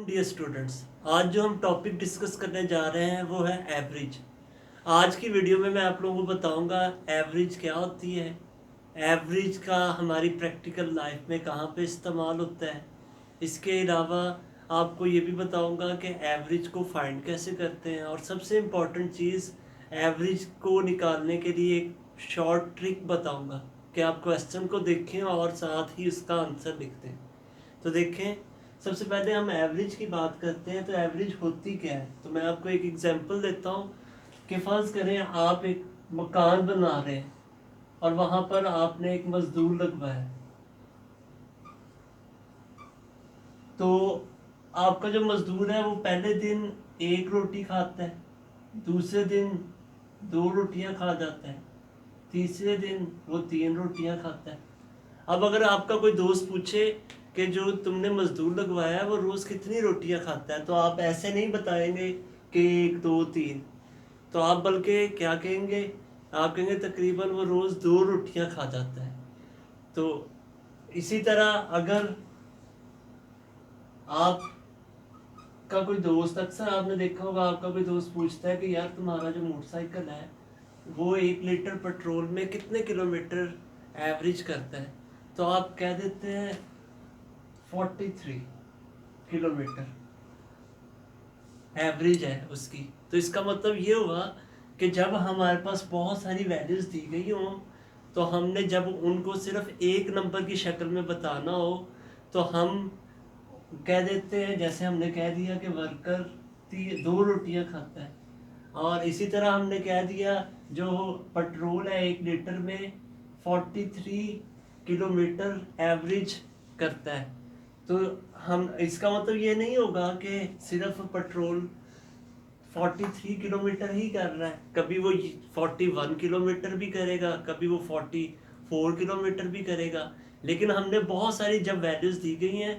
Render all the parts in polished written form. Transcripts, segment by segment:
Dear students. आज जो हम टॉपिक डिस्कस करने जा रहे हैं वो है एवरेज। आज की वीडियो में मैं आप लोगों को बताऊंगा एवरेज क्या होती है, एवरेज का हमारी प्रैक्टिकल लाइफ में कहाँ पे इस्तेमाल होता है। इसके अलावा आपको ये भी बताऊंगा कि एवरेज को फाइंड कैसे करते हैं, और सबसे इम्पॉर्टेंट चीज़ एवरेज को निकालने के लिए एक शॉर्ट ट्रिक बताऊंगा कि आप क्वेश्चन को देखें और साथ ही उसका आंसर लिख दें। तो देखें, सबसे पहले हम एवरेज की बात करते हैं। तो एवरेज होती क्या है, तो मैं आपको एक एग्जांपल देता हूँ कि फ़र्ज़ करें आप एक मकान बना रहे हैं और वहाँ पर आपने एक मज़दूर लगवाया। तो आपका जो मज़दूर है वो पहले दिन एक रोटी खाता है, दूसरे दिन दो रोटियां खा जाता है, तीसरे दिन वो तीन रोटियां खाता है। अब अगर आपका कोई दोस्त पूछे कि जो तुमने मजदूर लगवाया है वो रोज़ कितनी रोटियां खाता है, तो आप ऐसे नहीं बताएंगे कि एक दो तीन, तो आप बल्कि क्या कहेंगे, आप कहेंगे तकरीबन वो रोज़ दो रोटियां खा जाता है। तो इसी तरह अगर आप का कोई दोस्त, अक्सर आपने देखा होगा आपका कोई दोस्त पूछता है कि यार तुम्हारा जो मोटरसाइकिल है वो 1 लीटर पेट्रोल में कितने किलोमीटर एवरेज करता है, तो आप कह देते हैं 43 किलोमीटर एवरेज है उसकी। तो इसका मतलब ये हुआ कि जब हमारे पास बहुत सारी वैल्यूज दी गई हों, तो हमने जब उनको सिर्फ एक नंबर की शक्ल में बताना हो तो हम कह देते हैं, जैसे हमने कह दिया कि वर्कर दो रोटियां खाता है, और इसी तरह हमने कह दिया जो पेट्रोल है 1 लीटर में 43 किलोमीटर एवरेज करता है। तो हम, इसका मतलब ये नहीं होगा कि सिर्फ पेट्रोल 43 किलोमीटर ही कर रहा है, कभी वो 41 किलोमीटर भी करेगा, कभी वो 44 किलोमीटर भी करेगा। लेकिन हमने बहुत सारी जब वैल्यूज़ दी गई हैं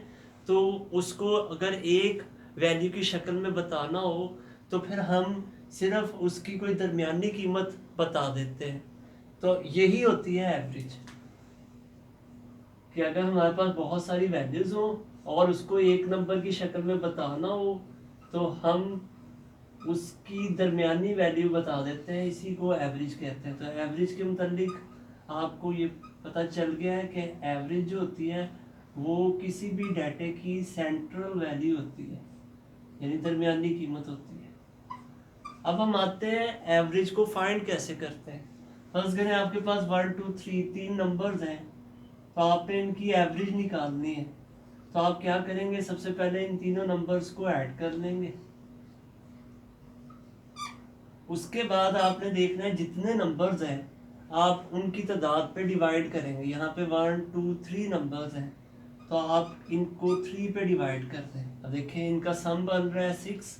तो उसको अगर एक वैल्यू की शक्ल में बताना हो तो फिर हम सिर्फ उसकी कोई दरमियानी कीमत बता देते हैं। तो यही होती है एवरेज, कि अगर हमारे पास बहुत सारी वैल्यूज़ हो और उसको एक नंबर की शक्ल में बताना हो तो हम उसकी दरमियानी वैल्यू बता देते हैं, इसी को एवरेज कहते हैं। तो एवरेज के मुतालिक आपको ये पता चल गया है कि एवरेज जो होती है वो किसी भी डाटे की सेंट्रल वैल्यू होती है, यानी दरमियानी कीमत होती है। अब हम आते हैं एवरेज को फाइंड कैसे करते हैं। फर्स्ट करें आपके पास 1 2 3 तीन नंबर्स हैं, तो आपने इनकी एवरेज निकालनी है। तो आप क्या करेंगे, सबसे पहले इन तीनों नंबर्स को ऐड कर लेंगे। उसके बाद आपने देखना है जितने नंबर्स हैं आप उनकी तादाद पे डिवाइड करेंगे। यहाँ पे 1 2 3 नंबर्स हैं, तो आप इनको 3 पे डिवाइड करते हैं। अब देखें इनका सम बन रहा है 6।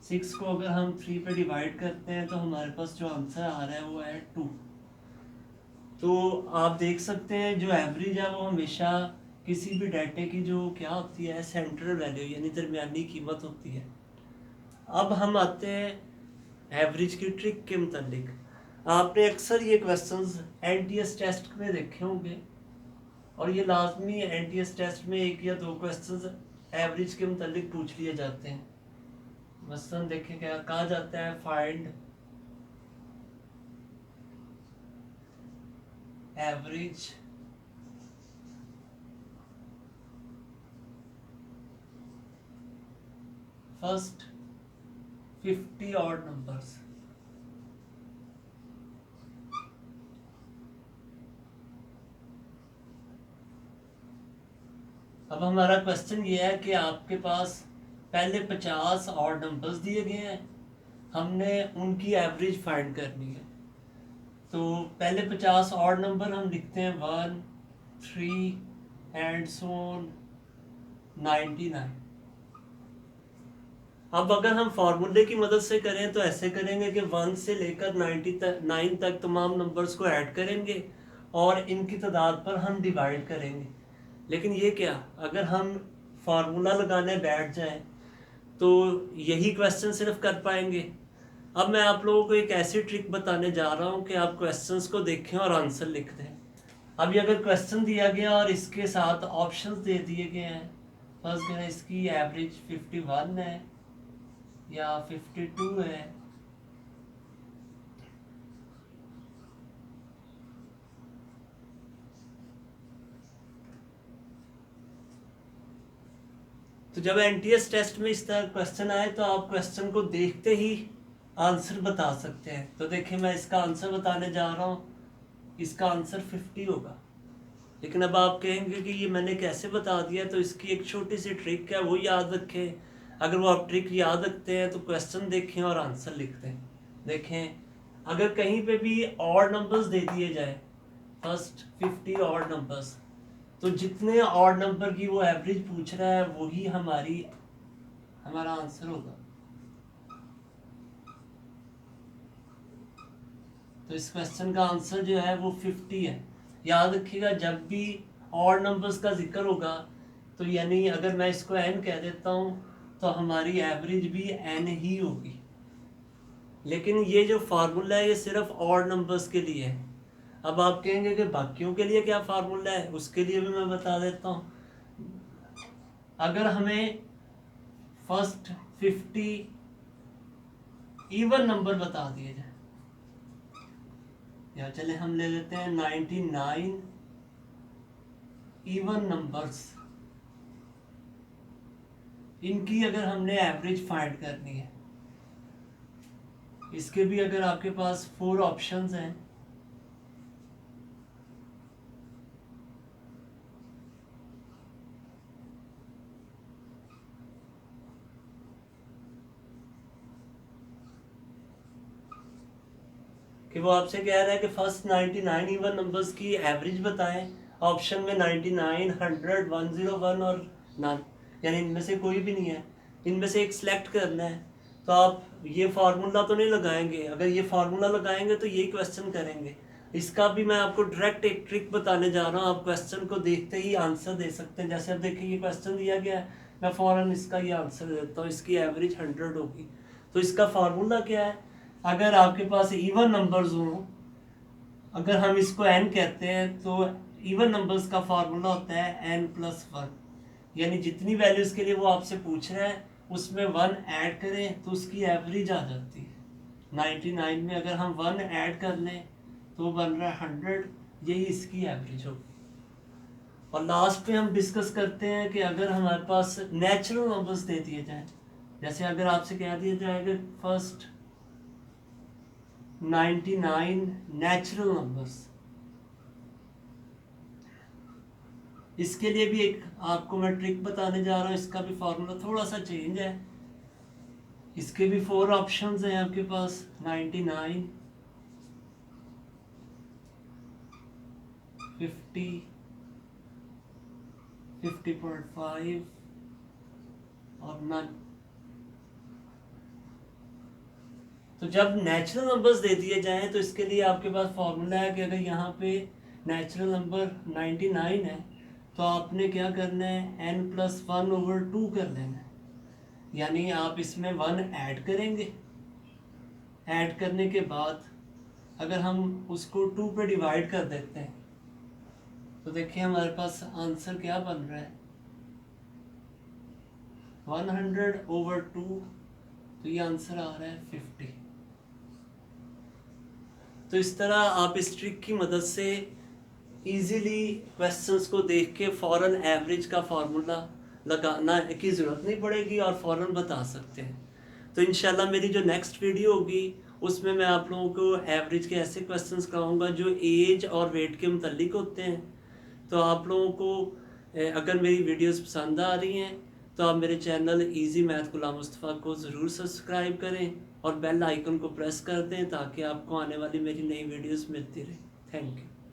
6 को अगर हम 3 पे डिवाइड करते हैं तो हमारे पास जो आंसर आ रहा है वो है 2। तो आप देख सकते हैं जो एवरेज है वो हमेशा किसी भी डाटे की जो क्या होती है, सेंट्रल वैल्यू यानी दरमियानी कीमत होती है। अब हम आते हैं एवरेज की ट्रिक के मुतालिक। आपने अक्सर ये क्वेश्चंस एनटीएस टेस्ट में देखे होंगे, और ये लाजमी एनटीएस टेस्ट में एक या दो क्वेश्चंस एवरेज के मुतालिक पूछ लिए जाते हैं। मसलन देखें क्या कहा जाता है, find average first 50 odd numbers. अब हमारा क्वेश्चन ये है कि आपके पास पहले 50 ऑड नंबर्स दिए गए हैं, हमने उनकी एवरेज फाइंड करनी है। तो पहले 50 ऑड नंबर हम लिखते हैं 1 3 एंड सो ऑन 99। अब अगर हम फार्मूले की मदद से करें तो ऐसे करेंगे कि 1 से लेकर 99 तक तमाम नंबर्स को ऐड करेंगे और इनकी तादाद पर हम डिवाइड करेंगे। लेकिन ये क्या, अगर हम फार्मूला लगाने बैठ जाएं तो यही क्वेश्चन सिर्फ कर पाएंगे। अब मैं आप लोगों को एक ऐसी ट्रिक बताने जा रहा हूँ कि आप क्वेश्चंस को देखें और आंसर लिख दें। अब ये अगर क्वेश्चन दिया गया और इसके साथ ऑप्शंस दे दिए गए हैं फर्स्ट करें इसकी एवरेज 51 है या 52 है। तो जब एनटीएस टेस्ट में इस तरह क्वेश्चन आए तो आप क्वेश्चन को देखते ही आंसर बता सकते हैं। तो देखिए मैं इसका आंसर बताने जा रहा हूँ, इसका आंसर 50 होगा। लेकिन अब आप कहेंगे कि ये मैंने कैसे बता दिया, तो इसकी एक छोटी सी ट्रिक है, वो याद रखें। अगर वो आप ट्रिक याद रखते हैं तो क्वेश्चन देखें और आंसर लिखते हैं। देखें अगर कहीं पे भी ऑड नंबर्स दे दिए जाए, फर्स्ट 50 ऑड नंबर्स, तो जितने ऑड नंबर की वो एवरेज पूछ रहा है वही हमारा आंसर होगा। तो इस क्वेश्चन का आंसर जो है वो 50 है। याद रखिएगा जब भी ऑड नंबर्स का जिक्र होगा तो यानी अगर मैं इसको n कह देता हूँ तो हमारी एवरेज भी n ही होगी। लेकिन ये जो फार्मूला है ये सिर्फ ऑड नंबर्स के लिए है। अब आप कहेंगे कि बाकियों के लिए क्या फार्मूला है, उसके लिए भी मैं बता देता हूँ। अगर हमें फर्स्ट 50 इवन नंबर बता दिए जाए, या चले हम ले लेते हैं 99 इवन नंबर्स, इनकी अगर हमने एवरेज फाइंड करनी है, इसके भी अगर आपके पास 4 ऑप्शंस हैं, कि वो आपसे कह रहा है कि फर्स्ट 99 इवन नंबर्स की एवरेज बताएं। ऑप्शन में 99, 100, 101 और नन, यानी इनमें से कोई भी नहीं है, इनमें से एक सिलेक्ट करना है। तो आप ये फार्मूला तो नहीं लगाएंगे, अगर ये फार्मूला लगाएंगे तो यही क्वेश्चन करेंगे। इसका भी मैं आपको डायरेक्ट एक ट्रिक बताने जा रहा हूँ, आप क्वेश्चन को देखते ही आंसर दे सकते हैं। जैसे अब देखिए ये क्वेश्चन दिया गया है, मैं फौरन इसका ये आंसर देता हूँ, इसकी एवरेज 100 होगी। तो इसका फार्मूला क्या है, अगर आपके पास इवन नंबर्स हों, अगर हम इसको n कहते हैं तो इवन नंबर्स का फार्मूला होता है n+1, यानी जितनी वैल्यूज के लिए वो आपसे पूछ रहा है उसमें 1 ऐड करें तो उसकी एवरेज आ जाती है। 99 में अगर हम 1 ऐड कर लें तो बन रहा है 100, यही इसकी एवरेज होगी। और लास्ट पे हम डिस्कस करते हैं कि अगर हमारे पास नेचुरल नंबर्स दे दिए जाएं, जैसे अगर आपसे कह दिया जाएगा फर्स्ट 99 नेचुरल नंबर्स, इसके लिए भी एक आपको मैं ट्रिक बताने जा रहा हूँ। इसका भी फॉर्मूला थोड़ा सा चेंज है, इसके भी 4 ऑप्शंस हैं आपके पास, 99, 50, 50.5 और नन। तो जब नेचुरल नंबर्स दे दिए जाएं तो इसके लिए आपके पास फॉर्मूला है कि अगर यहाँ पे नेचुरल नंबर 99 है तो आपने क्या करना है, n+1/2 कर लेना है। यानी आप इसमें 1 ऐड करेंगे, ऐड करने के बाद अगर हम उसको 2 पे डिवाइड कर देते हैं तो देखिए हमारे पास आंसर क्या बन रहा है, 100/2, तो ये आंसर आ रहा है 50। तो इस तरह आप इस ट्रिक की मदद से इजीली क्वेश्चंस को देख के फ़ौरन एवरेज का फार्मूला लगाना की ज़रूरत नहीं पड़ेगी और फ़ौरन बता सकते हैं। तो इंशाल्लाह मेरी जो नेक्स्ट वीडियो होगी उसमें मैं आप लोगों को एवरेज के ऐसे क्वेश्चंस कराऊंगा जो एज और वेट के मुतालिक होते हैं। तो आप लोगों को अगर मेरी वीडियोस पसंद आ रही हैं तो आप मेरे चैनल इजी मैथ गुलाम मुस्तफ़ा को ज़रूर सब्सक्राइब करें और बेल आइकन को प्रेस कर दें ताकि आपको आने वाली मेरी नई वीडियोस मिलती रहे। Thank you.